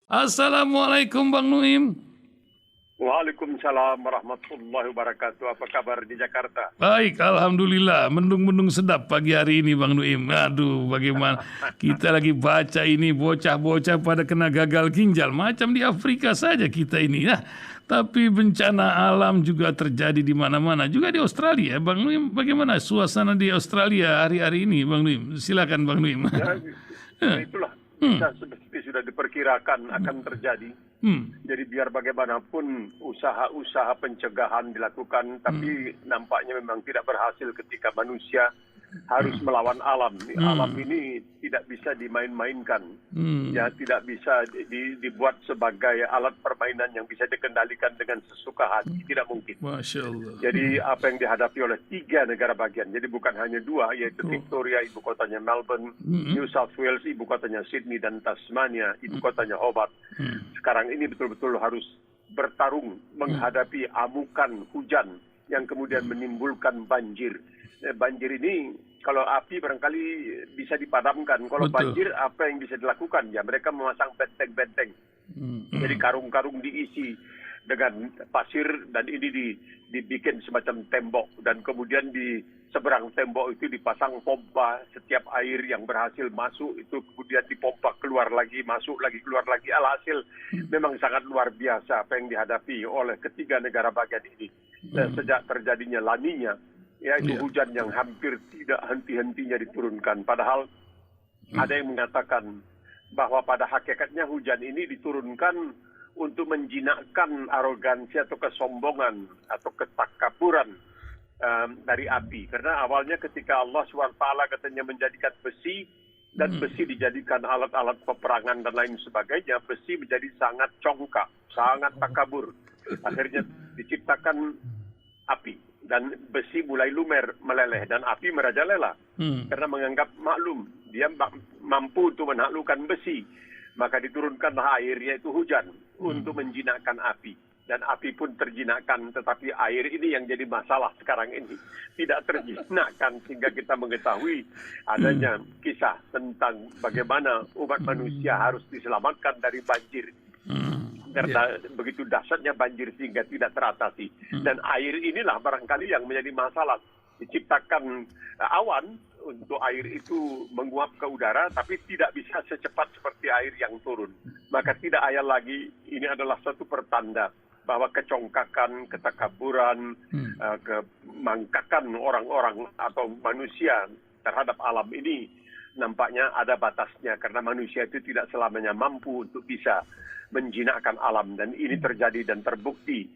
Assalamualaikum Bang Nuim. Waalaikumsalam warahmatullahi wabarakatuh. Apa kabar di Jakarta? Baik, Alhamdulillah. Mendung-mendung sedap pagi hari ini Bang Nuim. Aduh, bagaimana kita lagi baca ini bocah-bocah pada kena gagal ginjal. Macam di Afrika saja kita ini. Nah, tapi bencana alam juga terjadi di mana-mana. Juga di Australia. Bang Nuim, bagaimana suasana di Australia hari-hari ini Bang Nuim? Silakan Bang Nuim. Ya, itulah. Kita seperti sudah diperkirakan akan terjadi. Jadi biar bagaimanapun usaha-usaha pencegahan dilakukan, tapi nampaknya memang tidak berhasil ketika manusia harus melawan alam. Alam ini tidak bisa dimain-mainkan, ya tidak bisa dibuat sebagai alat permainan yang bisa dikendalikan dengan sesuka hati. Tidak mungkin. Masya Allah. Jadi apa yang dihadapi oleh 3 negara bagian, jadi bukan hanya 2, yaitu Victoria, ibu kotanya Melbourne, New South Wales, ibu kotanya Sydney, dan Tasmania, ibu kotanya Hobart. Sekarang ini betul-betul harus bertarung menghadapi amukan hujan yang kemudian menimbulkan banjir. Banjir ini kalau api barangkali bisa dipadamkan. Kalau banjir apa yang bisa dilakukan? Ya mereka memasang benteng-benteng. Jadi karung-karung diisi dengan pasir dan ini dibikin semacam tembok, dan kemudian di seberang tembok itu dipasang pompa. Setiap air yang berhasil masuk itu kemudian dipompa keluar lagi, masuk lagi, keluar lagi. Alhasil memang sangat luar biasa apa yang dihadapi oleh ketiga negara bagian ini. Sejak terjadinya La Niña, yaitu hujan yang hampir tidak henti-hentinya diturunkan. Padahal ada yang mengatakan bahwa pada hakikatnya hujan ini diturunkan untuk menjinakkan arogansi atau kesombongan atau ketakaburan dari api. Karena awalnya ketika Allah SWT katanya menjadikan besi, dan besi dijadikan alat-alat peperangan dan lain sebagainya, besi menjadi sangat congkak, sangat takabur. Akhirnya diciptakan api, dan besi mulai lumer, meleleh, dan api merajalela. Karena menganggap maklum, dia mampu untuk menaklukkan besi. Maka diturunkanlah air, yaitu hujan, untuk menjinakkan api. Dan api pun terjinakkan, tetapi air ini yang jadi masalah sekarang ini. Tidak terjinakkan, sehingga kita mengetahui adanya kisah tentang bagaimana umat manusia harus diselamatkan dari banjir. Karena begitu dahsyatnya banjir sehingga tidak teratasi. Dan air inilah barangkali yang menjadi masalah. Diciptakan awan untuk air itu menguap ke udara, tapi tidak bisa secepat seperti air yang turun. Maka tidak ayal lagi, ini adalah satu pertanda bahwa kecongkakan, ketakaburan, kemangkakan orang-orang atau manusia terhadap alam ini nampaknya ada batasnya, karena manusia itu tidak selamanya mampu untuk bisa menjinakkan alam, dan ini terjadi dan terbukti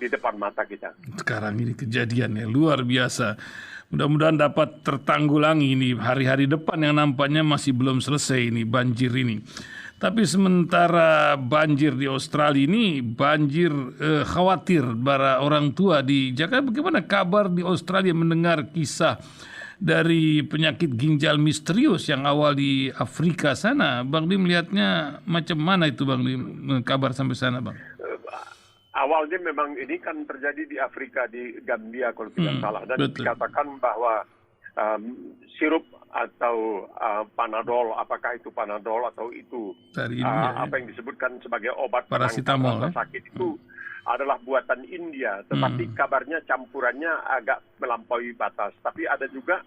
di depan mata kita. Sekarang ini kejadiannya luar biasa. Mudah-mudahan dapat tertanggulangi ini hari-hari depan yang nampaknya masih belum selesai ini banjir ini. Tapi sementara banjir di Australia ini banjir khawatir para orang tua di Jakarta. Bagaimana kabar di Australia mendengar kisah dari penyakit ginjal misterius yang awal di Afrika sana? Bang Dim melihatnya macam mana itu Bang Dim, kabar sampai sana Bang? Awalnya memang ini kan terjadi di Afrika, di Gambia kalau tidak salah, dan dikatakan bahwa sirup atau Panadol, apakah itu Panadol atau itu apa yang disebutkan sebagai obat paracetamol sakit itu adalah buatan India, tetapi kabarnya campurannya agak melampaui batas. Tapi ada juga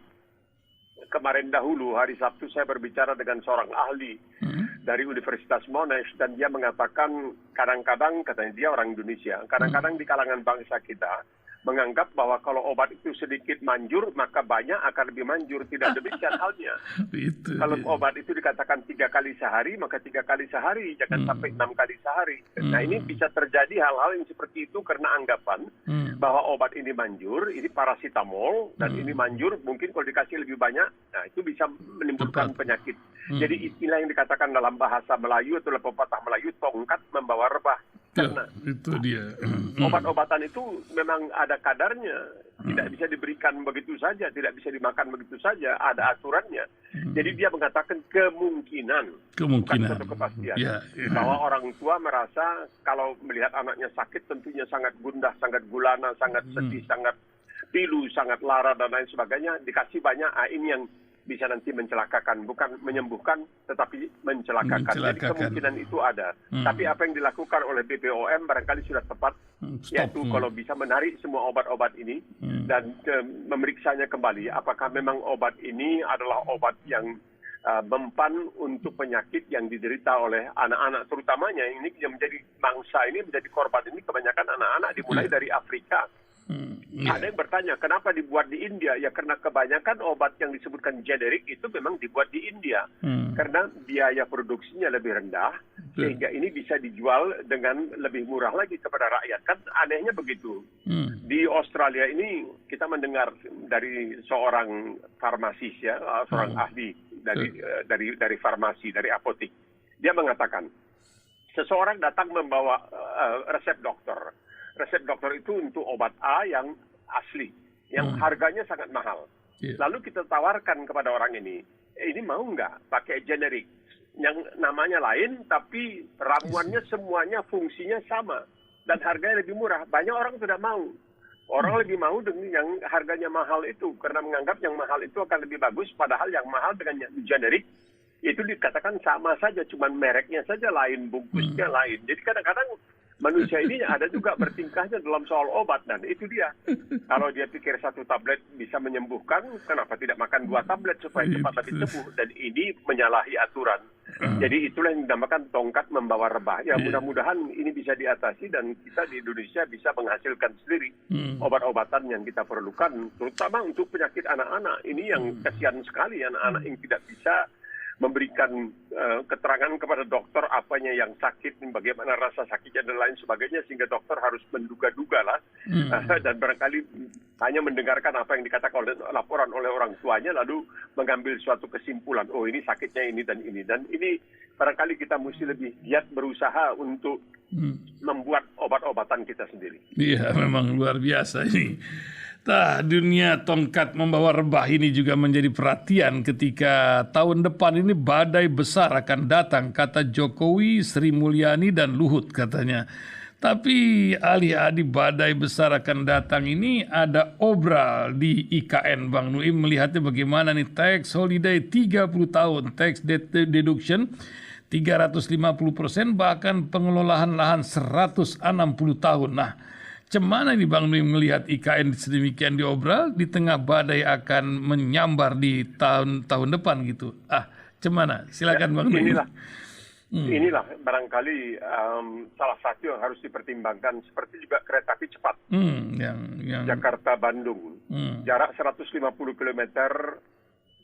kemarin dahulu hari Sabtu saya berbicara dengan seorang ahli dari Universitas Monash, dan dia mengatakan kadang-kadang, katanya dia orang Indonesia, kadang-kadang di kalangan bangsa kita menganggap bahwa kalau obat itu sedikit manjur, maka banyak akan lebih manjur. Tidak demikian halnya. Kalau obat itu dikatakan 3 kali sehari, maka 3 kali sehari, jangan sampai 6 kali sehari. Nah ini bisa terjadi hal-hal yang seperti itu karena anggapan bahwa obat ini manjur, ini paracetamol, dan ini manjur, mungkin kalau dikasih lebih banyak, nah itu bisa menimbulkan penyakit. Jadi istilah yang dikatakan dalam bahasa Melayu atau dalam pepatah Melayu, tongkat membawa rebah. Karena itu dia. Obat-obatan itu memang ada kadarnya, tidak bisa diberikan begitu saja, tidak bisa dimakan begitu saja, ada aturannya. Jadi dia mengatakan kemungkinan. Bukan satu kepastian. Bahwa orang tua merasa kalau melihat anaknya sakit tentunya sangat gundah, sangat gulana, sangat sedih, sangat pilu, sangat lara dan lain sebagainya, dikasih banyak, ini yang bisa nanti mencelakakan, bukan menyembuhkan tetapi mencelakakan. Jadi kemungkinan itu ada. Tapi apa yang dilakukan oleh BPOM barangkali sudah tepat, yaitu kalau bisa menarik semua obat-obat ini dan memeriksanya kembali apakah memang obat ini adalah obat yang mempan untuk penyakit yang diderita oleh anak-anak, terutamanya ini yang menjadi mangsa ini, menjadi korban ini kebanyakan anak-anak dimulai dari Afrika. Ada yang bertanya, kenapa dibuat di India? Ya karena kebanyakan obat yang disebutkan generik itu memang dibuat di India. Karena biaya produksinya lebih rendah, sehingga ini bisa dijual dengan lebih murah lagi kepada rakyat. Kan anehnya begitu. Di Australia ini kita mendengar dari seorang farmasis, ya, seorang ahli dari farmasi, dari apotek. Dia mengatakan, seseorang datang membawa resep dokter. Resep dokter itu untuk obat A yang asli, yang harganya sangat mahal. Lalu kita tawarkan kepada orang ini mau nggak pakai generik, yang namanya lain, tapi ramuannya semuanya fungsinya sama, dan harganya lebih murah. Banyak orang tidak mau. Orang lebih mau dengan yang harganya mahal itu, karena menganggap yang mahal itu akan lebih bagus, padahal yang mahal dengan yang generik, itu dikatakan sama saja, cuma mereknya saja lain, bungkusnya lain. Jadi kadang-kadang manusia ini ada juga bertingkahnya dalam soal obat, dan itu dia. Kalau dia pikir satu tablet bisa menyembuhkan, kenapa tidak makan 2 tablet supaya cepat lebih sembuh? Dan ini menyalahi aturan. Jadi itulah yang dinamakan tongkat membawa rebah. Ya mudah-mudahan ini bisa diatasi dan kita di Indonesia bisa menghasilkan sendiri obat-obatan yang kita perlukan, terutama untuk penyakit anak-anak. Ini yang kasihan sekali, anak-anak yang tidak bisa memberikan keterangan kepada dokter apanya yang sakit, bagaimana rasa sakitnya dan lain sebagainya, sehingga dokter harus menduga-duga lah dan barangkali hanya mendengarkan apa yang dikatakan oleh laporan oleh orang tuanya lalu mengambil suatu kesimpulan, oh ini sakitnya ini dan ini, dan ini barangkali kita mesti lebih giat berusaha untuk membuat obat-obatan kita sendiri. Iya, memang luar biasa ini. Dunia tongkat membawa rebah ini juga menjadi perhatian ketika tahun depan ini badai besar akan datang, kata Jokowi, Sri Mulyani, dan Luhut katanya. Tapi alih-alih badai besar akan datang ini ada obral di IKN. Bang Nuim melihatnya bagaimana nih, tax holiday 30 tahun, tax deduction 350%, bahkan pengelolaan lahan 160 tahun. Nah, cemana nih Bang Nuim melihat IKN sedemikian diobral di tengah badai akan menyambar di tahun depan gitu. Cemana? Silakan Bang Nuim. Inilah barangkali salah satu yang harus dipertimbangkan, seperti juga kereta api cepat. Jakarta-Bandung. Jarak 150 km,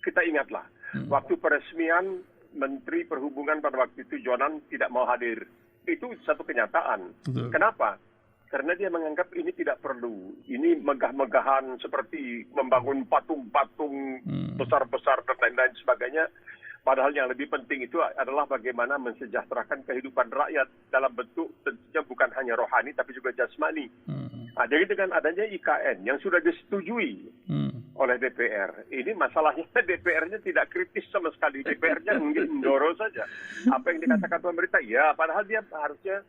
kita ingatlah. Waktu peresmian, Menteri Perhubungan pada waktu itu, Jonan, tidak mau hadir. Itu satu kenyataan. Betul. Kenapa? Karena dia menganggap ini tidak perlu. Ini megah-megahan seperti membangun patung-patung besar-besar dan lain-lain sebagainya. Padahal yang lebih penting itu adalah bagaimana mensejahterakan kehidupan rakyat dalam bentuk tentunya bukan hanya rohani tapi juga jasmani. Jadi dengan adanya IKN yang sudah disetujui oleh DPR, ini masalahnya DPR-nya tidak kritis sama sekali. DPR-nya mendorong saja apa yang dikatakan pemerintah. Ya, padahal dia harusnya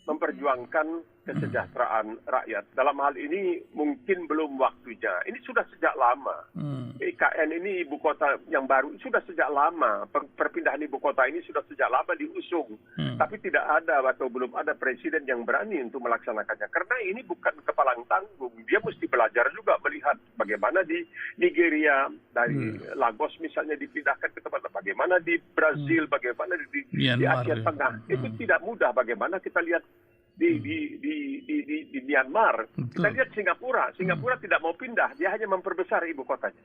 memperjuangkan kesejahteraan rakyat. Dalam hal ini mungkin belum waktunya. Ini sudah sejak lama. IKN ini ibu kota yang baru sudah sejak lama. Perpindahan ibu kota ini sudah sejak lama diusung. Tapi tidak ada atau belum ada presiden yang berani untuk melaksanakannya. Karena ini bukan kepalang tanggung. Dia mesti belajar juga melihat bagaimana di Nigeria, dari Lagos misalnya dipindahkan ke tempat, bagaimana di Brazil, bagaimana di Asia Tengah. Itu tidak mudah. Bagaimana kita lihat di Myanmar. Kita lihat Singapura tidak mau pindah, dia hanya memperbesar ibu kotanya.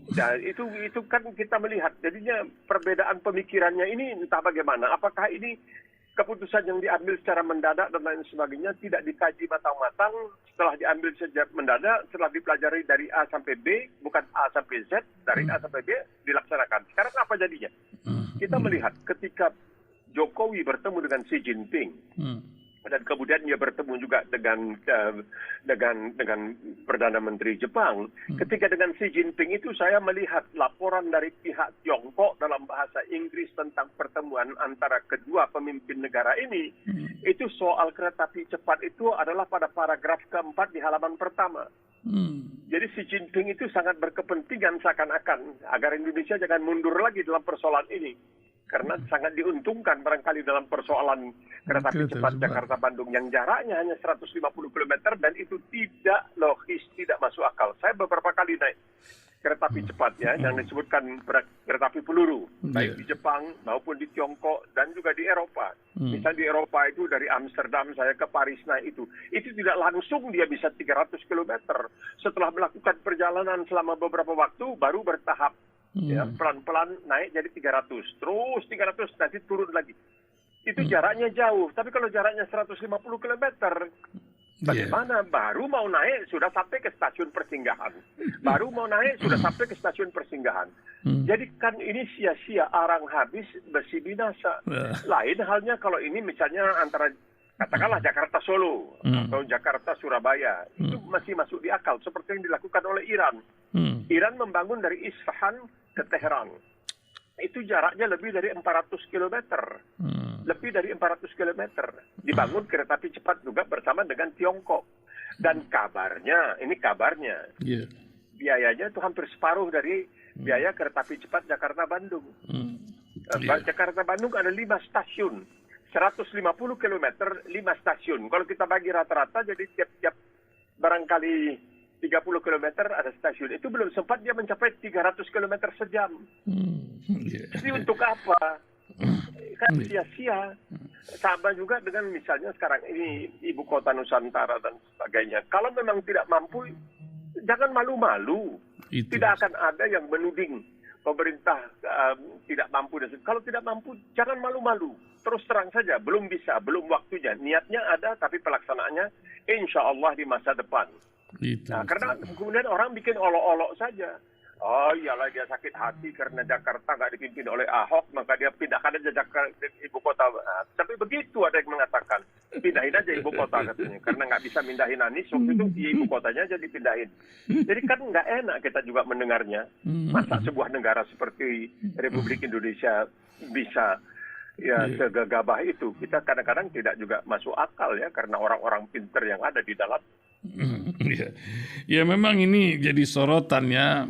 Dan itu kan kita melihat, jadinya perbedaan pemikirannya ini entah bagaimana. Apakah ini keputusan yang diambil secara mendadak dan lain sebagainya, tidak dikaji matang-matang, setelah diambil sejak mendadak, setelah dipelajari dari A sampai B, bukan A sampai Z, dari A sampai B dilaksanakan. Sekarang apa jadinya? Kita melihat ketika Jokowi bertemu dengan Xi Jinping, dan kemudian dia bertemu juga dengan Perdana Menteri Jepang. Ketika dengan Xi Jinping itu saya melihat laporan dari pihak Tiongkok dalam bahasa Inggris tentang pertemuan antara kedua pemimpin negara ini. Itu soal kereta api cepat itu adalah pada paragraf keempat di halaman pertama. Jadi Xi Jinping itu sangat berkepentingan seakan-akan agar Indonesia jangan mundur lagi dalam persoalan ini. Karena sangat diuntungkan barangkali dalam persoalan kereta api cepat Jakarta-Bandung yang jaraknya hanya 150 km dan itu tidak logis, tidak masuk akal. Saya beberapa kali naik kereta api cepat ya, yang disebutkan kereta api peluru, baik di Jepang maupun di Tiongkok dan juga di Eropa. Misalnya di Eropa itu dari Amsterdam saya ke Paris naik itu tidak langsung dia bisa 300 km. Setelah melakukan perjalanan selama beberapa waktu baru bertahap. Ya, pelan-pelan naik jadi 300, terus 300 nanti turun lagi. Itu jaraknya jauh, tapi kalau jaraknya 150 km, bagaimana? Baru mau naik sudah sampai ke stasiun persinggahan. Baru mau naik sudah sampai ke stasiun persinggahan. Jadi kan ini sia-sia, arang habis, besi binasa. Lain halnya kalau ini misalnya antara katakanlah Jakarta Solo atau Jakarta Surabaya, itu masih masuk di akal seperti yang dilakukan oleh Iran. Iran membangun dari Isfahan ke Teheran. Itu jaraknya lebih dari 400 km. Lebih dari 400 km. Dibangun kereta api cepat juga bersama dengan Tiongkok. Dan kabarnya, ini kabarnya, biayanya itu hampir separuh dari biaya kereta api cepat Jakarta-Bandung. Jakarta-Bandung ada 5 stasiun. 150 km, 5 stasiun. Kalau kita bagi rata-rata, jadi tiap-tiap barangkali 30 km ada stasiun. Itu belum sempat dia mencapai 300 km sejam. Jadi untuk apa? Kan sia-sia. Sama juga dengan misalnya sekarang ini Ibu Kota Nusantara dan sebagainya. Kalau memang tidak mampu, jangan malu-malu. Tidak akan ada yang menuding pemerintah tidak mampu. Kalau tidak mampu, jangan malu-malu. Terus terang saja, belum bisa, belum waktunya. Niatnya ada, tapi pelaksanaannya insya Allah di masa depan. Nah, karena kemudian orang bikin olok-olok saja. Oh iyalah dia sakit hati karena Jakarta nggak dipimpin oleh Ahok, maka dia pindahkan aja Jakarta ibu kota. Nah, tapi begitu ada yang mengatakan, pindahin aja ibu kota katanya. Karena nggak bisa mindahin Anies, waktu itu ibu kotanya aja dipindahin. Jadi kan nggak enak kita juga mendengarnya. Masa sebuah negara seperti Republik Indonesia bisa segagabah itu. Kita kadang-kadang tidak juga masuk akal ya, karena orang-orang pinter yang ada di dalam. Ya memang ini jadi sorotan ya.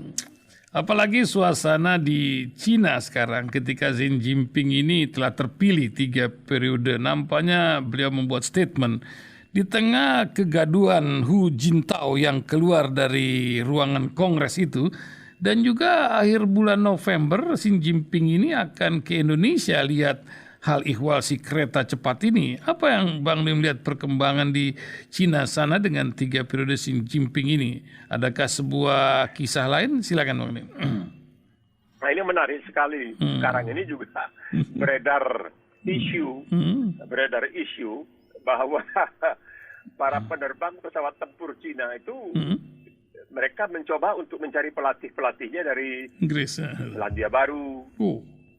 Apalagi suasana di Cina sekarang ketika Xi Jinping ini telah terpilih 3 periode. Nampaknya beliau membuat statement di tengah kegaduhan Hu Jintao yang keluar dari ruangan Kongres itu. Dan juga akhir bulan November Xi Jinping ini akan ke Indonesia lihat hal ihwal si kereta cepat ini. Apa yang Bang Lim lihat perkembangan di Cina sana dengan 3 periode Xi Jinping ini? Adakah sebuah kisah lain? Silakan Bang Lim. Nah ini menarik sekali. Sekarang ini juga beredar isu bahwa para penerbang pesawat tempur Cina itu mereka mencoba untuk mencari pelatih-pelatihnya dari Inggris, Selandia Baru,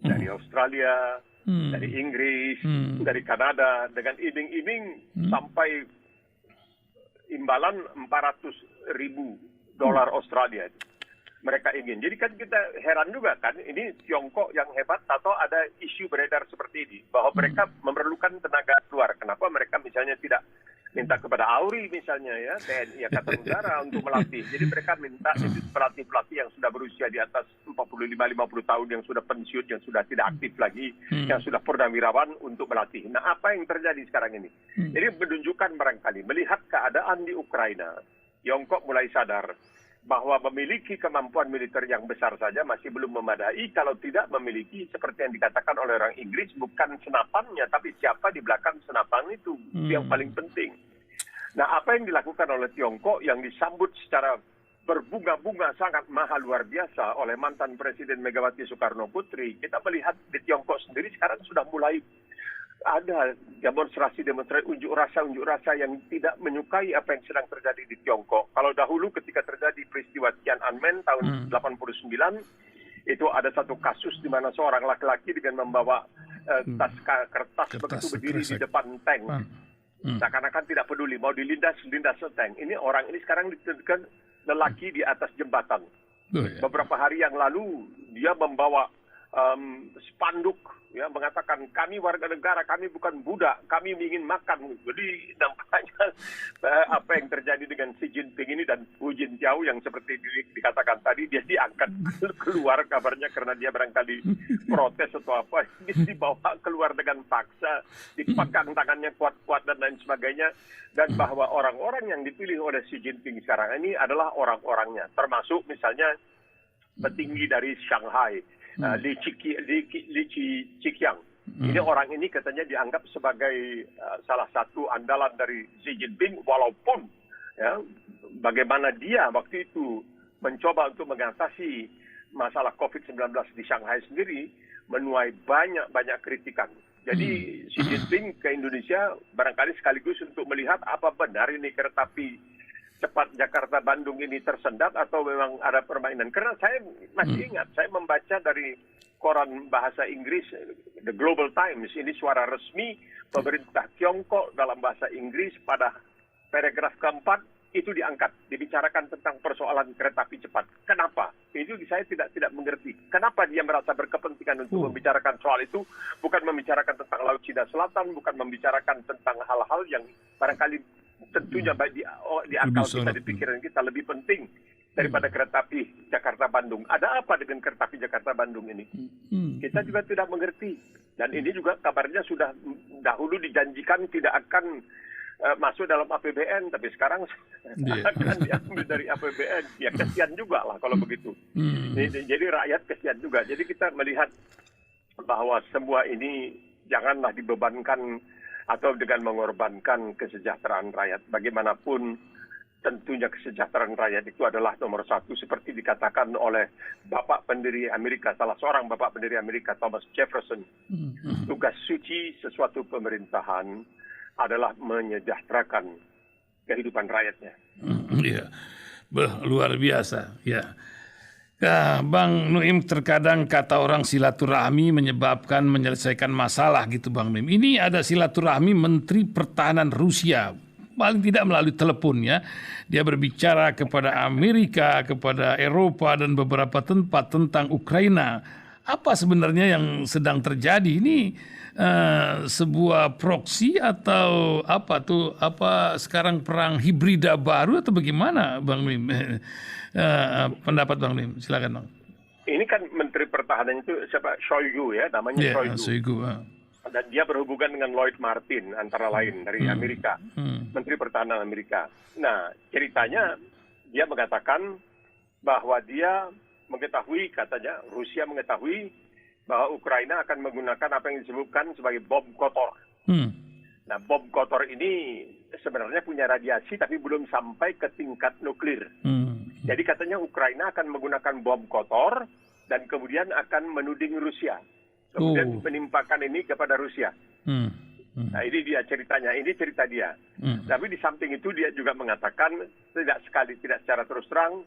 dari Australia, dari Inggris, dari Kanada, dengan iming-iming sampai imbalan $400,000 Australia. Mereka ingin. Jadi kan kita heran juga kan, ini Tiongkok yang hebat atau ada isu beredar seperti ini, bahwa mereka memerlukan tenaga luar. Kenapa mereka misalnya tidak minta kepada AURI misalnya ya, TNI Angkatan Udara untuk melatih. Jadi mereka minta pelatih-pelatih yang sudah berusia di atas 45-50 tahun, yang sudah pensiun, yang sudah tidak aktif lagi, yang sudah purnawirawan untuk melatih. Nah apa yang terjadi sekarang ini? Jadi menunjukkan barangkali, melihat keadaan di Ukraina, Tiongkok mulai sadar bahwa memiliki kemampuan militer yang besar saja masih belum memadai kalau tidak memiliki seperti yang dikatakan oleh orang Inggris, bukan senapannya tapi siapa di belakang senapan itu yang paling penting. Nah apa yang dilakukan oleh Tiongkok yang disambut secara berbunga-bunga sangat mahal luar biasa oleh mantan Presiden Megawati Soekarno Putri, kita melihat di Tiongkok sendiri sekarang sudah mulai ada demonstrasi unjuk rasa yang tidak menyukai apa yang sedang terjadi di Tiongkok. Kalau dahulu ketika terjadi peristiwa Tiananmen tahun 89, itu ada satu kasus di mana seorang laki-laki dengan membawa kertas begitu berdiri di depan tank. Seakan-akan tidak peduli, mau dilindas tank. Ini orang ini sekarang ditentukan lelaki di atas jembatan. Beberapa hari yang lalu dia membawa spanduk ya mengatakan kami warga negara, kami bukan budak, kami ingin makan. Jadi nampaknya apa yang terjadi dengan Xi Jinping ini dan Hu Jintao yang seperti dikatakan tadi, dia diangkat keluar kabarnya karena dia barangkali protes atau apa, dia dibawa keluar dengan paksa, dipegang tangannya kuat-kuat dan lain sebagainya, dan bahwa orang-orang yang dipilih oleh Xi Jinping sekarang ini adalah orang-orangnya, termasuk misalnya petinggi dari Shanghai, Li Keqiang. Ini orang ini katanya dianggap sebagai salah satu andalan dari Xi Jinping, walaupun ya, bagaimana dia waktu itu mencoba untuk mengatasi masalah COVID-19 di Shanghai sendiri menuai banyak kritikan. Jadi Xi Jinping ke Indonesia barangkali sekaligus untuk melihat apa benar ini kereta api cepat Jakarta-Bandung ini tersendat atau memang ada permainan. Karena saya masih ingat, saya membaca dari koran bahasa Inggris, The Global Times, ini suara resmi pemerintah Tiongkok dalam bahasa Inggris pada paragraf keempat, itu diangkat, dibicarakan tentang persoalan kereta api cepat. Kenapa? Itu saya tidak mengerti. Kenapa dia merasa berkepentingan untuk membicarakan soal itu, bukan membicarakan tentang Laut Cina Selatan, bukan membicarakan tentang hal-hal yang barangkali tentunya baik di akal kita, di pikiran kita lebih penting daripada kereta api Jakarta-Bandung. Ada apa dengan kereta api Jakarta-Bandung ini? Kita juga tidak mengerti. Dan ini juga kabarnya sudah dahulu dijanjikan tidak akan masuk dalam APBN, tapi sekarang akan diambil dari APBN. Ya kesian juga lah kalau begitu. Jadi rakyat kesian juga. Jadi kita melihat bahwa semua ini janganlah dibebankan atau dengan mengorbankan kesejahteraan rakyat. Bagaimanapun tentunya kesejahteraan rakyat itu adalah nomor satu, seperti dikatakan oleh Bapak pendiri Amerika, salah seorang Bapak pendiri Amerika, Thomas Jefferson. Tugas suci sesuatu pemerintahan adalah menyejahterakan kehidupan rakyatnya. Iya, luar biasa. Ya. Bang Nuim, terkadang kata orang silaturahmi menyelesaikan masalah gitu Bang Nuim. Ini ada silaturahmi Menteri Pertahanan Rusia, paling tidak melalui telepon ya. Dia berbicara kepada Amerika, kepada Eropa dan beberapa tempat tentang Ukraina. Apa sebenarnya yang sedang terjadi ini? Sebuah proksi atau apa sekarang perang hibrida baru atau bagaimana Bang Nuim? Pendapat Bang Nuim, silakan Bang. Ini kan Menteri Pertahanan itu siapa? Shoigu ya, namanya Shoigu. Dan dia berhubungan dengan Lloyd Martin antara lain dari Amerika, Menteri Pertahanan Amerika. Nah, ceritanya dia mengatakan bahwa dia mengetahui, katanya Rusia mengetahui bahwa Ukraina akan menggunakan apa yang disebutkan sebagai bom kotor. Nah, bom kotor ini sebenarnya punya radiasi tapi belum sampai ke tingkat nuklir. Jadi katanya Ukraina akan menggunakan bom kotor dan kemudian akan menuding Rusia. Kemudian menimpakan ini kepada Rusia. Nah, ini dia ceritanya, ini cerita dia. Tapi di samping itu dia juga mengatakan tidak secara terus terang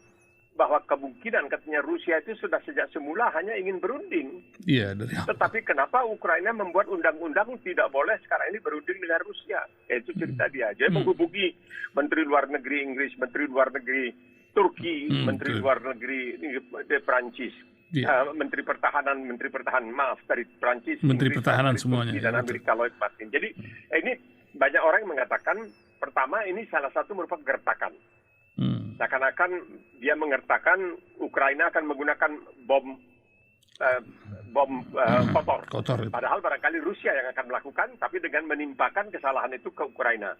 bahwa kemungkinan katanya Rusia itu sudah sejak semula hanya ingin berunding. Iya, tetapi kenapa Ukraina membuat undang-undang tidak boleh sekarang ini berunding dengan Rusia? Itu cerita dia. Dia menghubungi Menteri Luar Negeri Inggris, Menteri Luar Negeri Turki, Menteri Luar Negeri Prancis, Menteri Pertahanan maaf dari Prancis, Menteri Inggris, Pertahanan Turki, semuanya dan Amerika Lloyd Martin. Jadi ini banyak orang yang mengatakan pertama ini salah satu merupakan gertakan. Seakan-akan dia mengertakan Ukraina akan menggunakan bom kotor. Padahal barangkali Rusia yang akan melakukan, tapi dengan menimpakan kesalahan itu ke Ukraina.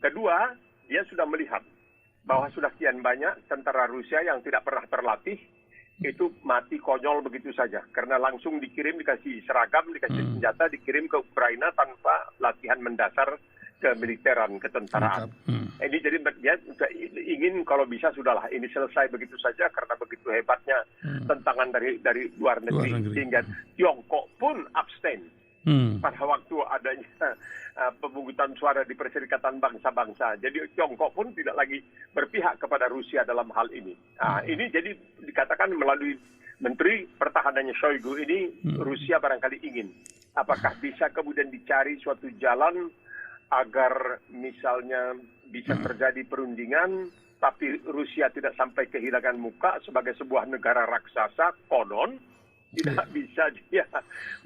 Kedua, dia sudah melihat bahwa sudah sekian banyak tentara Rusia yang tidak pernah terlatih itu mati konyol begitu saja karena langsung dikasih seragam, dikasih senjata, dikirim ke Ukraina tanpa latihan mendasar kemiliteran, ketentaraan. Ini jadi dia ingin kalau bisa sudahlah ini selesai begitu saja karena begitu hebatnya tentangan dari luar negeri. Sehingga Tiongkok pun abstain pada waktu adanya pemungutan suara di Perserikatan Bangsa-Bangsa. Jadi Tiongkok pun tidak lagi berpihak kepada Rusia dalam hal ini. Nah, ini jadi dikatakan melalui Menteri Pertahanannya Shoigu ini Rusia barangkali ingin. Apakah bisa kemudian dicari suatu jalan agar misalnya bisa terjadi perundingan, tapi Rusia tidak sampai kehilangan muka sebagai sebuah negara raksasa konon, Tidak bisa dia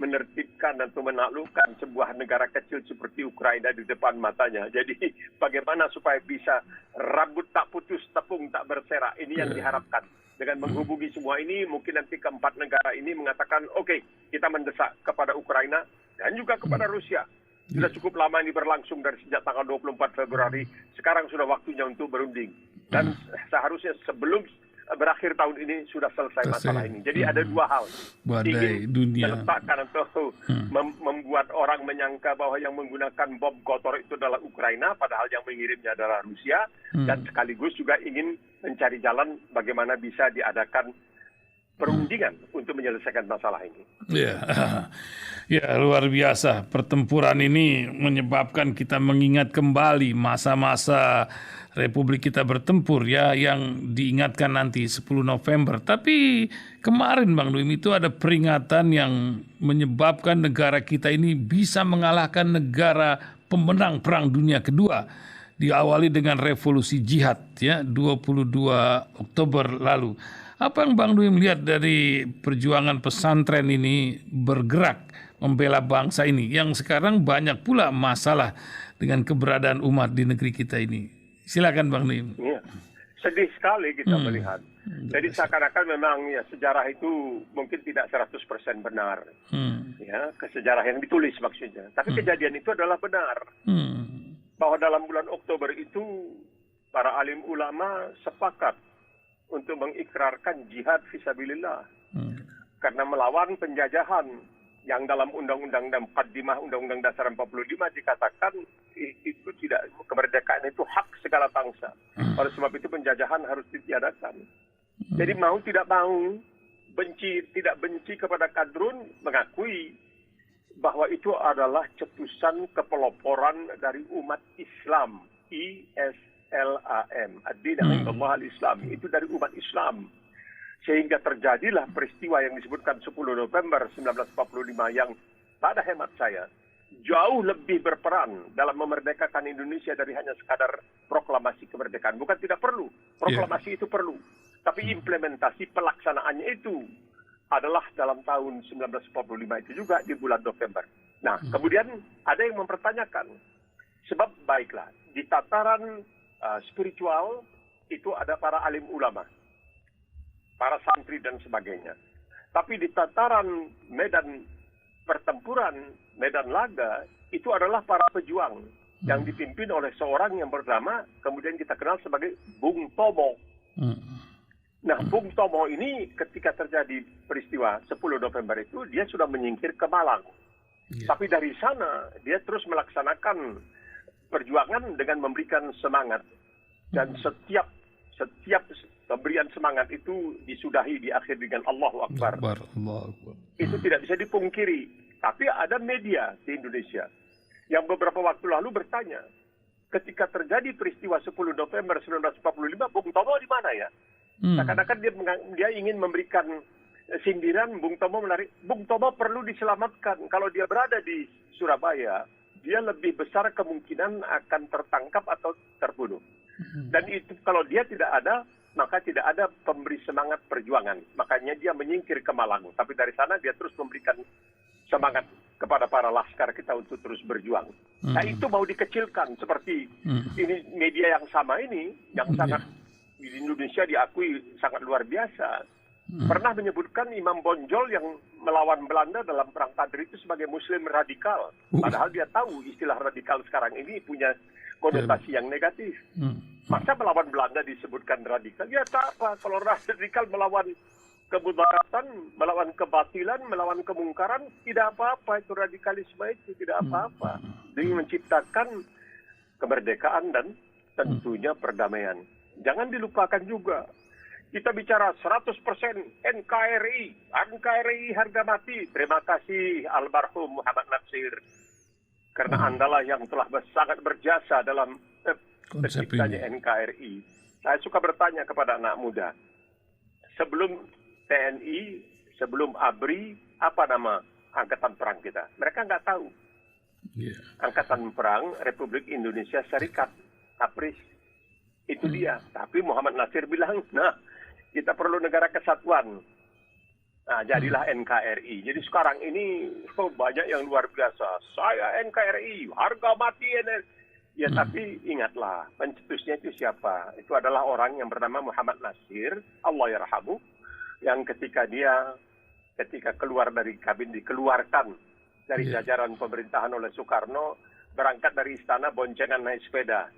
menertibkan atau menaklukkan sebuah negara kecil seperti Ukraina di depan matanya. Jadi bagaimana supaya bisa rambut tak putus, tepung tak berserak. Ini yang diharapkan. Dengan menghubungi semua ini, mungkin nanti keempat negara ini mengatakan, oke, kita mendesak kepada Ukraina dan juga kepada Rusia. Sudah cukup lama ini berlangsung dari sejak tanggal 24 Februari. Sekarang sudah waktunya untuk berunding. Dan seharusnya sebelum berakhir tahun ini sudah selesai masalah ini. Jadi ada dua hal. Badai Ingin dunia. meletakkan atau membuat orang menyangka bahwa yang menggunakan bom kotor itu adalah Ukraina, padahal yang mengirimnya adalah Rusia. Dan sekaligus juga ingin mencari jalan bagaimana bisa diadakan perundingan untuk menyelesaikan masalah ini. Ya, ya luar biasa. Pertempuran ini menyebabkan kita mengingat kembali masa-masa Republik kita bertempur ya, yang diingatkan nanti 10 November. Tapi kemarin Bang Duim itu ada peringatan yang menyebabkan negara kita ini bisa mengalahkan negara pemenang Perang Dunia Kedua. Diawali dengan revolusi jihad ya 22 Oktober lalu. Apa yang Bang Duim lihat dari perjuangan pesantren ini bergerak membela bangsa ini yang sekarang banyak pula masalah dengan keberadaan umat di negeri kita ini? Silakan Bang Duim. Ya. Sedih sekali kita melihat. Jadi seakan-akan memang ya sejarah itu mungkin tidak 100% benar. Ya, sejarah yang ditulis maksudnya. Tapi kejadian itu adalah benar. Bahwa dalam bulan Oktober itu para alim ulama sepakat untuk mengikrarkan jihad fisabilillah. Karena melawan penjajahan yang dalam Undang-Undang dan Muqaddimah Undang-Undang Dasar 45 dikatakan itu tidak, kemerdekaan itu hak segala bangsa. Oleh sebab itu penjajahan harus ditiadakan. Jadi mau tidak mau, tidak benci kepada kadrun, mengakui bahwa itu adalah cetusan kepeloporan dari umat Islam. ISLAM, Ad-Din 'Indallah al-Islam, itu dari umat Islam. Sehingga terjadilah peristiwa yang disebutkan 10 November 1945 yang pada hemat saya jauh lebih berperan dalam memerdekakan Indonesia dari hanya sekadar proklamasi kemerdekaan. Bukan tidak perlu, proklamasi itu perlu. Tapi implementasi pelaksanaannya itu adalah dalam tahun 1945 itu juga di bulan November. Nah, kemudian ada yang mempertanyakan, sebab baiklah, di tataran spiritual itu ada para alim ulama, para santri dan sebagainya. Tapi di tataran medan pertempuran, medan laga, itu adalah para pejuang yang dipimpin oleh seorang yang bernama, kemudian kita kenal sebagai Bung Tomo. Nah, Bung Tomo ini ketika terjadi peristiwa 10 November itu, dia sudah menyingkir ke Malang. Tapi dari sana, dia terus melaksanakan perjuangan dengan memberikan semangat. Dan setiap pemberian semangat itu disudahi di akhir dengan Allahu Akbar. Itu tidak bisa dipungkiri. Tapi ada media di Indonesia yang beberapa waktu lalu bertanya, ketika terjadi peristiwa 10 November 1945, Bung Tomo di mana ya? Seakan-akan dia ingin memberikan sindiran. Bung Tomo menarik, Bung Tomo perlu diselamatkan. Kalau dia berada di Surabaya, dia lebih besar kemungkinan akan tertangkap atau terbunuh. Dan itu kalau dia tidak ada, maka tidak ada pemberi semangat perjuangan. Makanya dia menyingkir ke Malang. Tapi dari sana dia terus memberikan semangat kepada para laskar kita untuk terus berjuang. Nah, itu mau dikecilkan seperti ini media yang sama ini, yang sangat di Indonesia diakui sangat luar biasa. Pernah menyebutkan Imam Bonjol yang melawan Belanda dalam Perang Padri itu sebagai Muslim radikal. Padahal dia tahu istilah radikal sekarang ini punya konotasi yang negatif. Masa melawan Belanda disebutkan radikal? Ya tak apa, kalau radikal melawan kemudaratan, melawan kebatilan, melawan kemungkaran, tidak apa-apa, itu radikalisme itu tidak apa-apa. Demi menciptakan kemerdekaan dan tentunya perdamaian. Jangan dilupakan juga, kita bicara 100% NKRI harga mati. Terima kasih almarhum Muhammad Natsir. Karena Andalah yang telah sangat berjasa dalam terciptanya NKRI. Saya suka bertanya kepada anak muda, sebelum TNI, sebelum ABRI, apa nama angkatan perang kita? Mereka nggak tahu. Angkatan Perang Republik Indonesia Serikat, APRIS. Itu dia. Tapi Muhammad Natsir bilang, nah, kita perlu negara kesatuan. Nah, jadilah NKRI. Jadi sekarang ini banyak yang luar biasa. Saya NKRI, harga mati NKRI. Ya, tapi ingatlah, pencetusnya itu siapa? Itu adalah orang yang bernama Muhammad Nasir, Allah yarhamu, yang ketika keluar dari kabin, dikeluarkan dari jajaran pemerintahan oleh Soekarno, berangkat dari istana boncengan naik sepeda.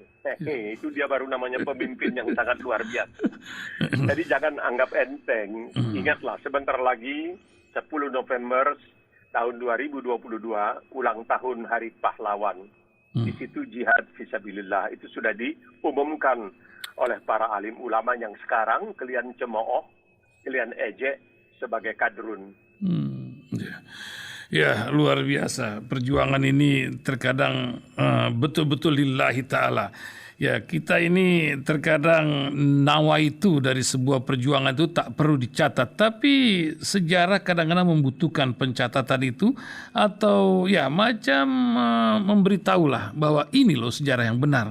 Itu dia baru namanya pemimpin yang sangat luar biasa. Jadi jangan anggap enteng. Ingatlah, sebentar lagi 10 November tahun 2022, ulang tahun Hari Pahlawan. Di situ jihad fisabilillah itu sudah diumumkan oleh para alim ulama yang sekarang kalian cemooh, kalian ejek sebagai kadrun. Ya, luar biasa. Perjuangan ini terkadang betul-betul lillahi ta'ala. Ya, kita ini terkadang nawaitu dari sebuah perjuangan itu tak perlu dicatat. Tapi sejarah kadang-kadang membutuhkan pencatatan itu. Atau ya macam memberitahulah bahwa ini loh sejarah yang benar.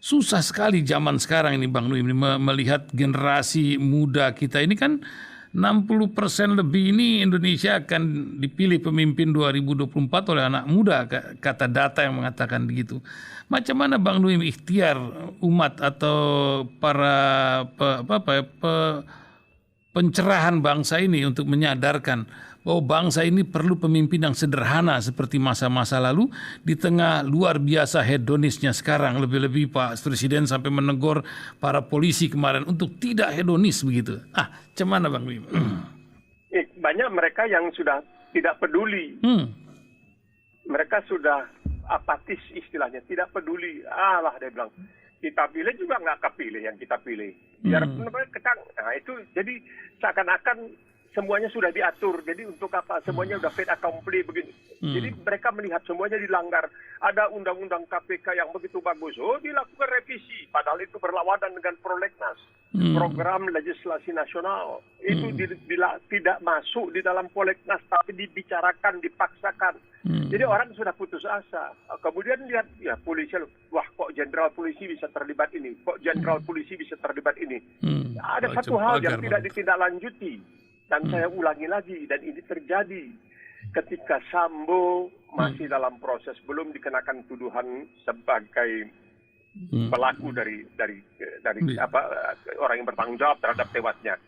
Susah sekali zaman sekarang ini Bang Nui melihat generasi muda kita ini kan 60% lebih ini Indonesia akan dipilih pemimpin 2024 oleh anak muda, kata data yang mengatakan begitu. Macam mana Bang Nui ikhtiar umat atau para pencerahan bangsa ini untuk menyadarkan bahwa bangsa ini perlu pemimpin yang sederhana seperti masa-masa lalu di tengah luar biasa hedonisnya sekarang. Lebih-lebih Pak Presiden sampai menegur para polisi kemarin untuk tidak hedonis begitu. Macam mana Bang Nui? Banyak mereka yang sudah tidak peduli. Mereka sudah apatis istilahnya, tidak peduli. Dia bilang, kita pilih juga nggak kepilih yang kita pilih. Biar itu jadi seakan-akan semuanya sudah diatur. Jadi untuk apa? Semuanya sudah fait accompli begini. Jadi mereka melihat semuanya dilanggar. Ada undang-undang KPK yang begitu bagus. Dilakukan revisi. Padahal itu berlawanan dengan prolegnas. Program legislasi nasional. Itu tidak masuk di dalam prolegnas, tapi dibicarakan, dipaksakan. Jadi orang sudah putus asa. Kemudian lihat, ya polisi, wah kok jenderal polisi bisa terlibat ini? Kok jenderal polisi bisa terlibat ini? Ada satu hal yang tidak ditindaklanjuti. Dan saya ulangi lagi, dan ini terjadi ketika Sambo masih dalam proses, belum dikenakan tuduhan sebagai pelaku dari orang yang bertanggung jawab terhadap tewasnya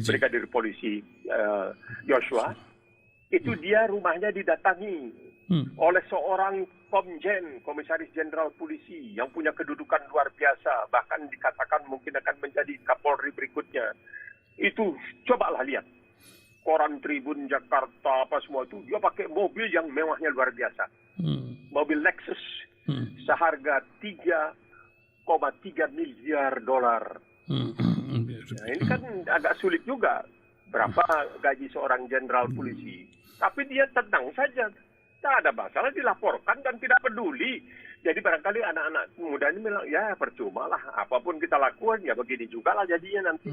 Brigadir Polisi Joshua. Itu dia rumahnya didatangi oleh seorang komjen, komisaris jenderal polisi yang punya kedudukan luar biasa, bahkan dikatakan mungkin akan menjadi Kapolri berikutnya. Itu cobalah lihat koran Tribun Jakarta apa semua itu, dia pakai mobil yang mewahnya luar biasa, mobil Lexus seharga 3,3 miliar dolar. Nah, ini kan agak sulit juga, berapa gaji seorang jenderal polisi, tapi dia tenang saja, tak ada masalah, dilaporkan dan tidak peduli. Jadi barangkali anak-anak muda ini bilang, ya percuma lah, apapun kita lakukan, ya begini juga lah jadinya nanti.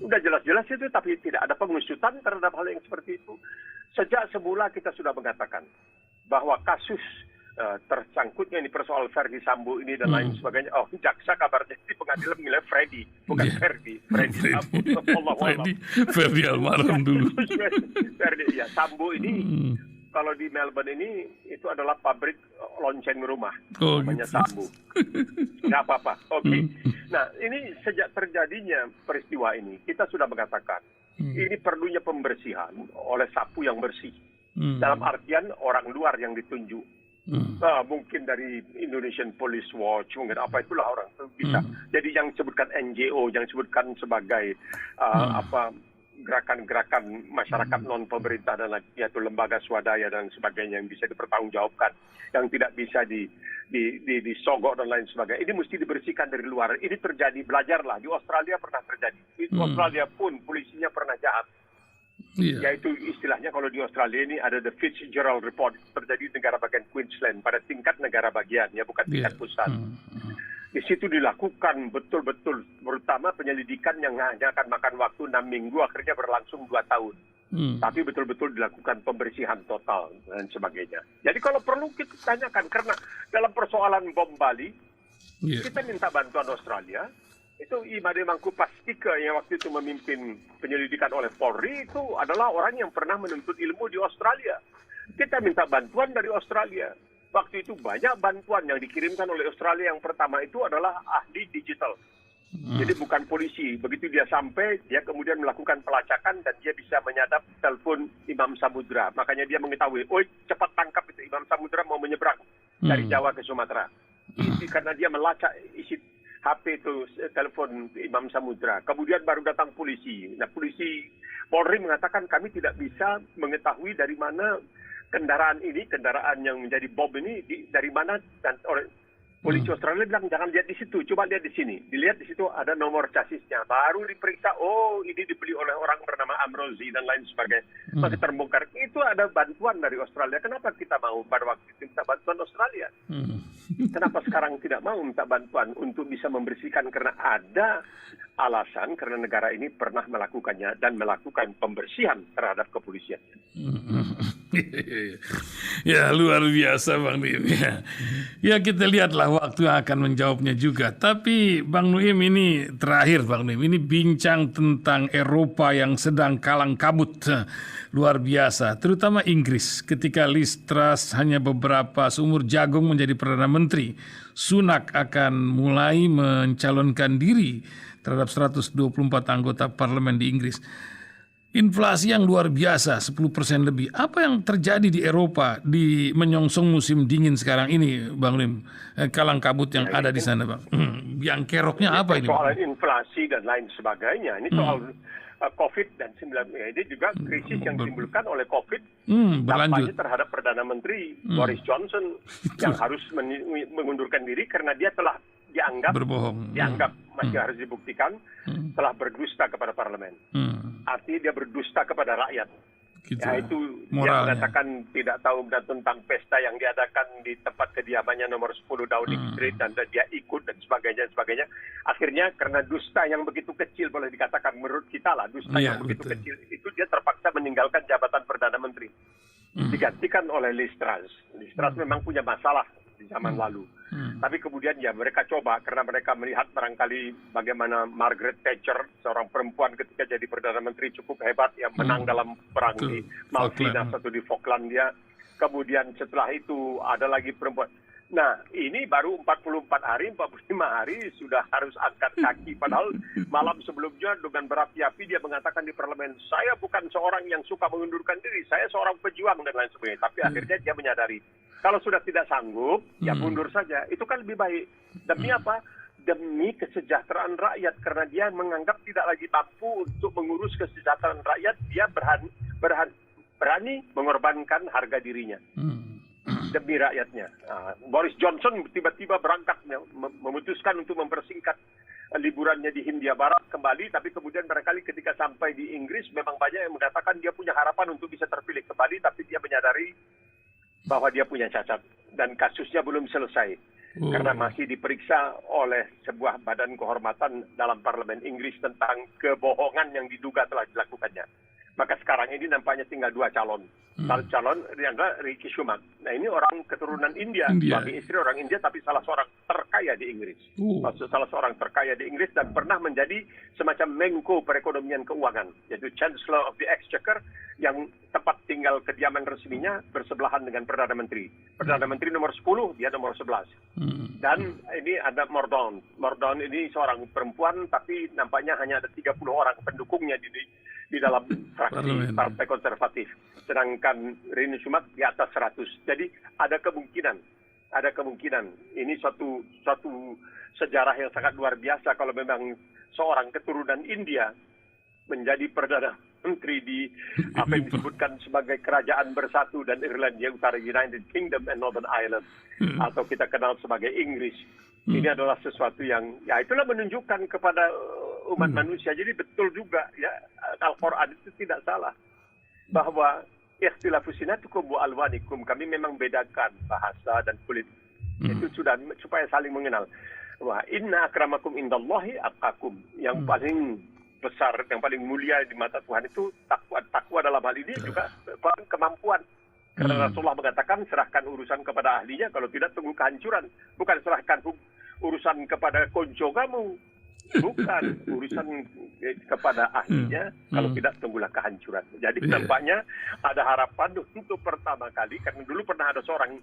Udah jelas-jelas itu, tapi tidak ada pengusutan terhadap hal yang seperti itu. Sejak semula kita sudah mengatakan bahwa kasus tersangkutnya ini persoal Ferdi Sambo ini dan lain sebagainya. Jaksa kabarnya di pengadilan menilai Freddy, bukan Ferdi. Freddy Sambo. Ferdi almarhum dulu. Ferdi, ya Sambo ini. Kalau di Melbourne ini itu adalah pabrik lonceng rumah, namanya gitu. Sambo. Nggak apa-apa. Oke. Nah, ini sejak terjadinya peristiwa ini, kita sudah mengatakan ini perlunya pembersihan oleh sapu yang bersih. Dalam artian orang luar yang ditunjuk. Mungkin dari Indonesian Police Watch, mungkin apa itulah orang itu bisa. Jadi yang disebutkan NGO, yang disebutkan sebagai gerakan-gerakan masyarakat non-pemerintah dan yaitu lembaga swadaya dan sebagainya yang bisa dipertanggungjawabkan, yang tidak bisa disogok dan lain sebagainya. Ini mesti dibersihkan dari luar. Ini terjadi, belajarlah. Di Australia pernah terjadi. Di Australia pun polisinya pernah jahat. Yaitu istilahnya kalau di Australia ini ada the Fitzgerald Report, terjadi di negara bagian Queensland pada tingkat negara bagian, ya bukan tingkat pusat. Di situ dilakukan betul-betul, terutama penyelidikan yang hanya akan makan waktu 6 minggu, akhirnya berlangsung 2 tahun. Tapi betul-betul dilakukan pembersihan total dan sebagainya. Jadi kalau perlu kita tanyakan, karena dalam persoalan bom Bali, kita minta bantuan Australia, Itu Imade Mangkupastika yang waktu itu memimpin penyelidikan oleh Polri itu adalah orang yang pernah menuntut ilmu di Australia. Kita minta bantuan dari Australia. Waktu itu banyak bantuan yang dikirimkan oleh Australia. Yang pertama itu adalah ahli digital. Jadi bukan polisi. Begitu dia sampai, dia kemudian melakukan pelacakan dan dia bisa menyadap telepon Imam Samudra. Makanya dia mengetahui, oh cepat tangkap itu Imam Samudra mau menyeberang dari Jawa ke Sumatera. Itu karena dia melacak isi HP itu telepon Imam Samudra. Kemudian baru datang polisi. Nah polisi Polri mengatakan kami tidak bisa mengetahui dari mana kendaraan yang menjadi bom ini dari mana, dan polisi Australia bilang jangan lihat di situ, coba lihat di sini. Dilihat di situ ada nomor chassisnya. Baru diperiksa, oh ini dibeli oleh orang bernama Amrozi dan lain sebagainya. Masih terbongkar. Itu ada bantuan dari Australia. Kenapa kita mau pada waktu itu minta bantuan Australia? Kenapa sekarang tidak mau minta bantuan untuk bisa membersihkan? Karena ada alasan, karena negara ini pernah melakukannya dan melakukan pembersihan terhadap kepolisian. Ya luar biasa Bang Nuim. Ya kita lihatlah waktu yang akan menjawabnya juga. Tapi Bang Nuim ini terakhir Bang Nuim, ini bincang tentang Eropa yang sedang kalang kabut luar biasa. Terutama Inggris ketika Liz Truss hanya beberapa seumur jagung menjadi Perdana Menteri. Sunak akan mulai mencalonkan diri terhadap 124 anggota parlemen di Inggris. Inflasi yang luar biasa, 10% lebih. Apa yang terjadi di Eropa di menyongsong musim dingin sekarang ini, Bang Lim? Kalang kabut yang ada di sana, Bang. Yang keroknya apa ini? Soal inflasi dan lain sebagainya. Ini soal COVID dan 19. Ini juga krisis yang ditimbulkan oleh COVID. Dampaknya terhadap Perdana Menteri Boris Johnson yang harus mengundurkan diri karena dia telah dianggap masih harus dibuktikan telah berdusta kepada parlemen. Artinya dia berdusta kepada rakyat. Gitu. Ya, itu dia mengatakan tidak tahu tentang pesta yang diadakan di tempat kediamannya nomor 10 Downing Street dan dia ikut dan sebagainya. Akhirnya karena dusta yang begitu kecil, boleh dikatakan menurut kita lah dusta yang begitu kecil, itu dia terpaksa meninggalkan jabatan Perdana Menteri. Digantikan oleh Liz Truss. Liz Truss memang punya masalah di zaman lalu. Tapi kemudian ya mereka coba karena mereka melihat barangkali bagaimana Margaret Thatcher, seorang perempuan ketika jadi Perdana Menteri cukup hebat yang menang dalam perang di Malvinas atau di Falklandia. Kemudian setelah itu ada lagi perempuan. Nah ini baru 44 hari, 45 hari sudah harus angkat kaki. Padahal malam sebelumnya dengan berapi-api dia mengatakan di parlemen, saya bukan seorang yang suka mengundurkan diri, saya seorang pejuang dan lain sebagainya. Tapi akhirnya dia menyadari kalau sudah tidak sanggup, ya mundur saja. Itu kan lebih baik. Demi apa? Demi kesejahteraan rakyat. Karena dia menganggap tidak lagi mampu untuk mengurus kesejahteraan rakyat. Dia berani mengorbankan harga dirinya demi rakyatnya. Boris Johnson tiba-tiba berangkat memutuskan untuk mempersingkat liburannya di Hindia Barat kembali. Tapi kemudian barangkali ketika sampai di Inggris memang banyak yang mengatakan dia punya harapan untuk bisa terpilih kembali. Tapi dia menyadari bahwa dia punya cacat dan kasusnya belum selesai karena masih diperiksa oleh sebuah badan kehormatan dalam parlemen Inggris tentang kebohongan yang diduga telah dilakukannya. Maka sekarang ini nampaknya tinggal 2 calon. Calon adalah Rishi Sunak. Nah ini orang keturunan India. Suami istri orang India tapi salah seorang terkaya di Inggris. Salah seorang terkaya di Inggris dan pernah menjadi semacam Menko perekonomian keuangan, yaitu Chancellor of the Exchequer yang tempat tinggal kediaman resminya bersebelahan dengan Perdana Menteri. Perdana Menteri nomor 10, dia nomor 11. Dan ini ada Mordaunt. Mordaunt ini seorang perempuan tapi nampaknya hanya ada 30 orang pendukungnya di dalam fraksi Partai Konservatif. Sedangkan Rishi Sunak di atas 100. Jadi ada kemungkinan. Ini suatu sejarah yang sangat luar biasa kalau memang seorang keturunan India menjadi Perdana Menteri di apa yang disebutkan sebagai Kerajaan Bersatu dan Irlandia Utara, United Kingdom and Northern Ireland, atau kita kenal sebagai Inggris. Ini adalah sesuatu yang ya itulah menunjukkan kepada umat manusia. Jadi betul juga ya Al-Quran itu tidak salah bahwa ikhtilafu sinatukum wa alwanikum, kami memang bedakan bahasa dan kulit. Itu sudah supaya saling mengenal. Wah, inna akramakum indallahi atqakum. Yang paling besar, yang paling mulia di mata Tuhan itu takwa. Takwa dalam hal ini juga kemampuan. Karena Rasulullah mengatakan serahkan urusan kepada ahlinya, kalau tidak tunggu kehancuran. Bukan serahkan urusan kepada konco kamu. Bukan urusan kepada ahlinya, kalau tidak tunggulah kehancuran. Jadi nampaknya ada harapan untuk pertama kali, karena dulu pernah ada seorang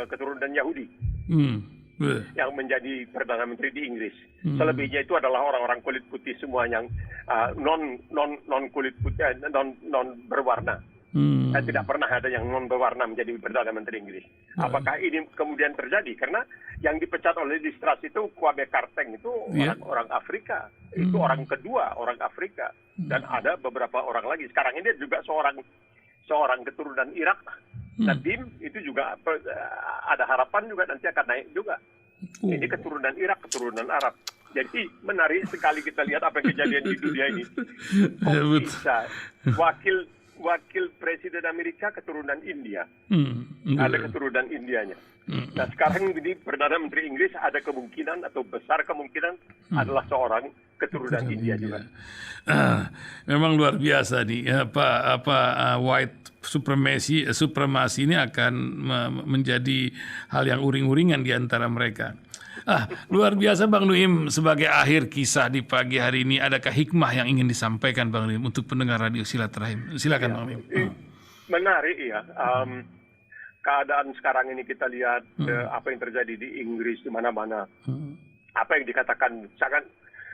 keturunan Yahudi yang menjadi Perdana Menteri di Inggris. Selebihnya itu adalah orang-orang kulit putih semua yang non kulit putih, non berwarna. Tidak pernah ada yang non berwarna menjadi Perdana Menteri Inggris. Apakah ini kemudian terjadi? Karena yang dipecat oleh Listras itu, Kwame Karteng itu orang Afrika. Itu orang kedua orang Afrika. Dan ada beberapa orang lagi. Sekarang ini juga seorang keturunan Irak. Nadim itu juga ada harapan juga nanti akan naik juga. Ini keturunan Irak, keturunan Arab. Jadi menarik sekali kita lihat apa yang kejadian di dunia ini. Kok bisa wakil presiden Amerika keturunan India. Ada keturunan Indianya. Nah sekarang ini Perdana Menteri Inggris ada kemungkinan atau besar kemungkinan adalah seorang keturunan India juga. Memang luar biasa nih white supremasi ini akan menjadi hal yang uring-uringan di antara mereka. Luar biasa Bang Nuim. Sebagai akhir kisah di pagi hari ini, adakah hikmah yang ingin disampaikan Bang Nuim untuk pendengar radio Silaturahim? Silakan Bang Nuim. Menarik ya. Keadaan sekarang ini kita lihat apa yang terjadi di Inggris di mana-mana. Apa yang dikatakan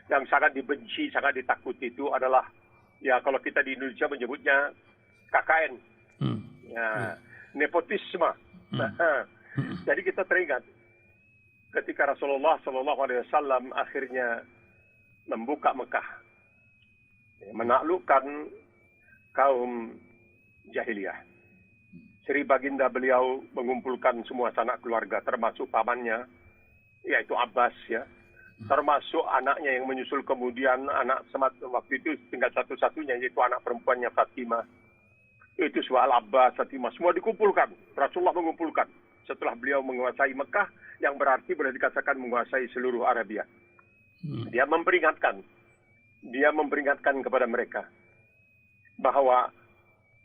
yang sangat dibenci, sangat ditakuti itu adalah ya kalau kita di Indonesia menyebutnya KKN. Nepotisme. Jadi kita teringat ketika Rasulullah SAW akhirnya membuka Mekah, menaklukkan kaum jahiliyah. Sri Baginda beliau mengumpulkan semua sanak keluarga, termasuk pamannya, yaitu Abbas ya, termasuk anaknya yang menyusul kemudian, anak waktu itu tinggal satu-satunya, yaitu anak perempuannya Fatimah. Itu soal Abbas, Fatimah, semua dikumpulkan. Rasulullah mengumpulkan setelah beliau menguasai Mekah, yang berarti boleh dikatakan menguasai seluruh Arabia. Dia memperingatkan kepada mereka bahwa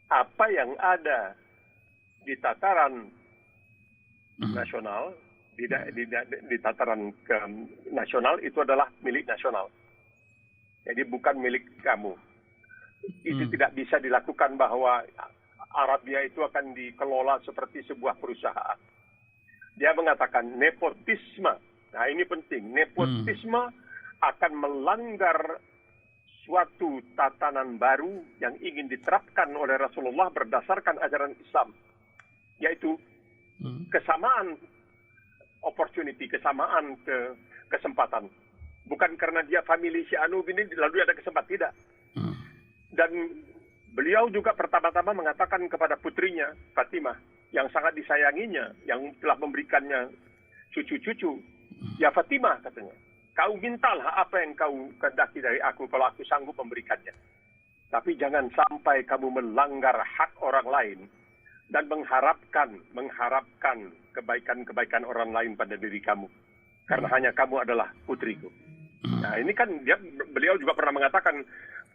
apa yang ada di tataran nasional, di tataran nasional itu adalah milik nasional. Jadi bukan milik kamu. Itu tidak bisa dilakukan bahwa Arabia itu akan dikelola seperti sebuah perusahaan. Dia mengatakan nepotisme. Nah ini penting. Nepotisme akan melanggar suatu tatanan baru yang ingin diterapkan oleh Rasulullah berdasarkan ajaran Islam. Yaitu kesamaan opportunity, kesamaan kesempatan. Bukan karena dia famili si Anu ini lalu ada kesempatan, tidak. Dan beliau juga pertama-tama mengatakan kepada putrinya Fatimah yang sangat disayanginya, yang telah memberikannya cucu-cucu, ya Fatimah katanya, kau mintalah apa yang kau kehendaki dari aku kalau aku sanggup memberikannya. Tapi jangan sampai kamu melanggar hak orang lain dan mengharapkan kebaikan-kebaikan orang lain pada diri kamu. Karena hanya kamu adalah putriku. Nah ini kan beliau juga pernah mengatakan,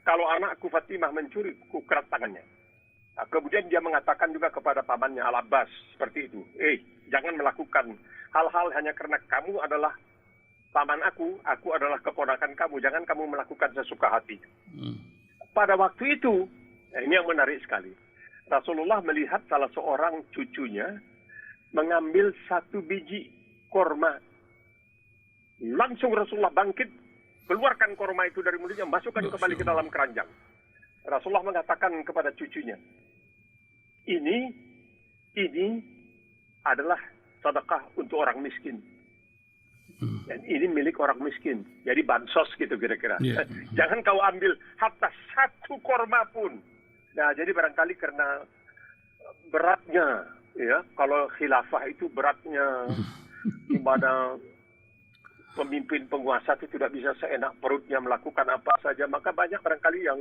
kalau anakku Fatimah mencuri, ku kerat tangannya. Nah, kemudian dia mengatakan juga kepada pamannya Al-Abbas seperti itu. Jangan melakukan hal-hal hanya karena kamu adalah paman aku adalah keponakan kamu. Jangan kamu melakukan sesuka hati. Pada waktu itu, ini yang menarik sekali. Rasulullah melihat salah seorang cucunya mengambil satu biji korma. Langsung Rasulullah bangkit, keluarkan korma itu dari mulutnya, masukkan kembali ke dalam keranjang. Rasulullah mengatakan kepada cucunya, ini adalah sedekah untuk orang miskin. Dan ini milik orang miskin. Jadi bansos gitu kira-kira. Jangan kau ambil hatta satu korma pun. Nah, jadi barangkali karena beratnya, ya, kalau khilafah itu beratnya, di mana pemimpin penguasa itu tidak bisa seenak perutnya melakukan apa saja, maka banyak barangkali yang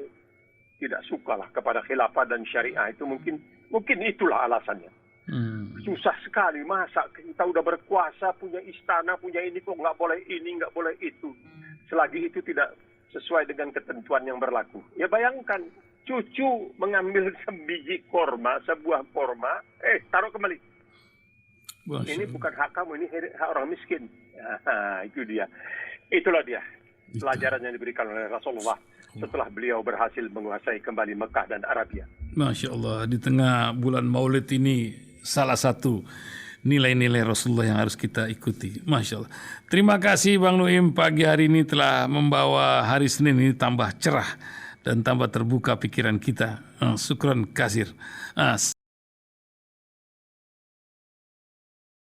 tidak suka lah kepada khilafah dan syariah itu, mungkin itulah alasannya. Susah sekali, masa kita udah berkuasa, punya istana, punya ini, kok nggak boleh ini, nggak boleh itu, selagi itu tidak sesuai dengan ketentuan yang berlaku. Ya bayangkan, cucu mengambil sebiji korma, sebuah korma, taruh kembali. Ini bukan hak kamu, ini hak orang miskin. Itu dia. Itulah dia. pelajaran yang diberikan oleh Rasulullah setelah beliau berhasil menguasai kembali Mekah dan Arabia. Masya Allah, di tengah bulan Maulid ini salah satu nilai-nilai Rasulullah yang harus kita ikuti. Masya Allah. Terima kasih Bang Nuim pagi hari ini telah membawa hari Senin ini tambah cerah dan tambah terbuka pikiran kita. Syukran kasir.